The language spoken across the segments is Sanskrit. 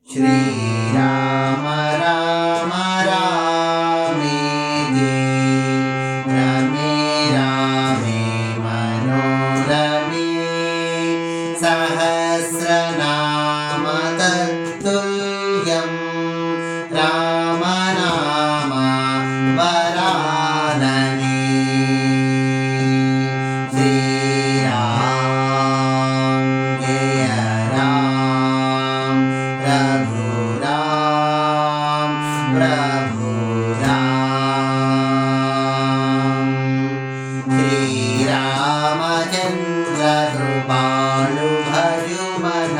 श्रीराम राम रामेति रमे रामे मनोरमे सहस्रनाम तत्तुल्यं रामनाम वरानने। श्रीराम जय राम प्रभु राम प्रभु राम। श्रीरामचन्द्र कृपालु भजुमन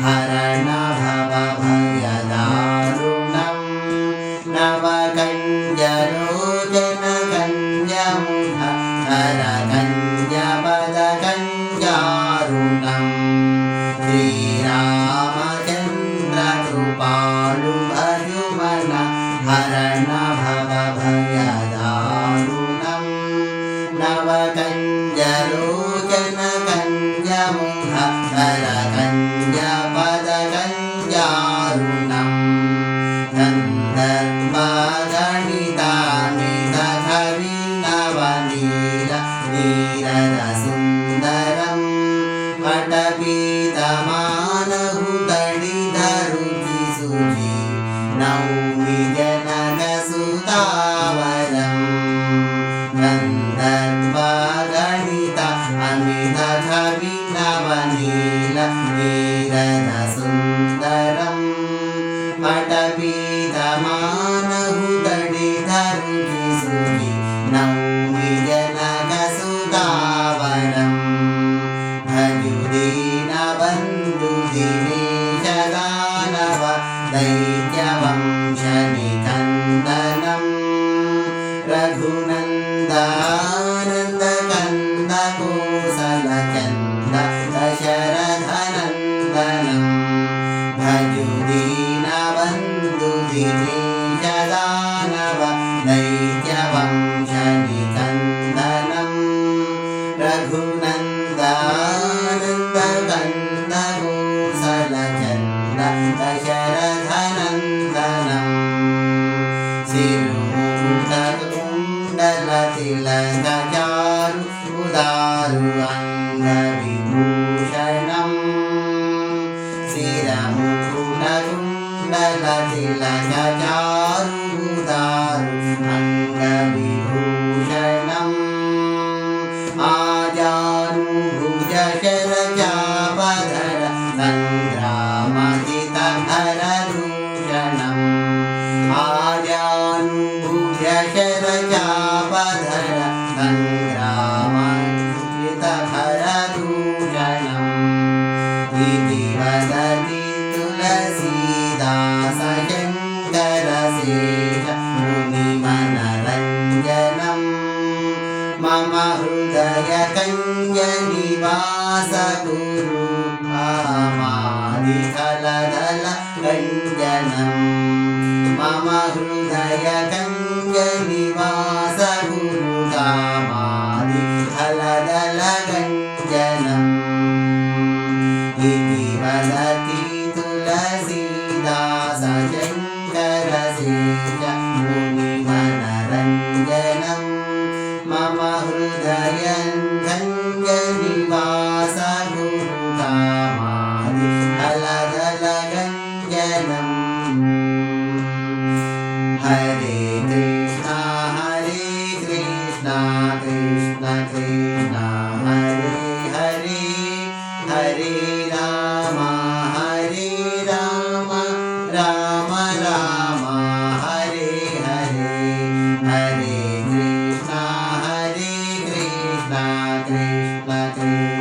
हरण भव भयदारुणं नवकञ्जलोचन कञ्जमुख करकञ्जपदकञ्जारुणं। श्रीरामचन्द्र कृपालु भजुमन हरण भव भयदारुणं नवकञ्जलोचन कञ्जमुख करकञ्जपदकञ्जारुणं। गन्धर्वगणितानिदधविनवनील नीरदसुन्दरं वटपीतमानहुतडिधरुचिसुचि नौमि जनकसुतावरं। गन्धर्वगणित अमिदधविनवनील नीरदसुन्दरं वटपीतमानहुतडिधरुचिसुचि नौमि जनकसुतावरं। भजुदीनबन्धुदिनेशदानव दैत्यवंशनिकन्दनं रघुनन्दानन्दकन्दकोसलचन्द दशरथनन्दनं। भजुदीनबन्धुदिनेशदानव दैत्यवंशनिकन्दनं रघुनन्दानन्दकन्दकोसलचन्द दशरथनन्दनं। सिरुमुकुटकुण्डलतिलकचारु उदारु अङ्गविभूषणं। सिरमुकुटकुण्डलतिलकचारु उदारु अङ्गविभूषणम्। आजानुभुजशरचापधर सङ्ग्रामजितभरभूषणम्। आजानुभुजशरचापधर सङ्ग्रामजितभरभूषणम्। इति वदति तुलसीदास शङ्करशेष मुनिमनरञ्जनं। मम हृदयकञ्जनिवास गुरु कामादिकलदलकञ्जनं। मम हृदयकञ्जनिवास गुरु कामादिकलदलकञ्जनम्। इति वदति तुलसीदास शङ्करशेष मुनिमनरञ्जनं। मम हृदयकञ्जनिवास गुरु कामादिकलदलकञ्जनम्। हरे कृष्णा कृष्ण कृष्ण हरे हरे हरे राम राम राम हरे हरे। हरे कृष्ण कृष्ण कृष्ण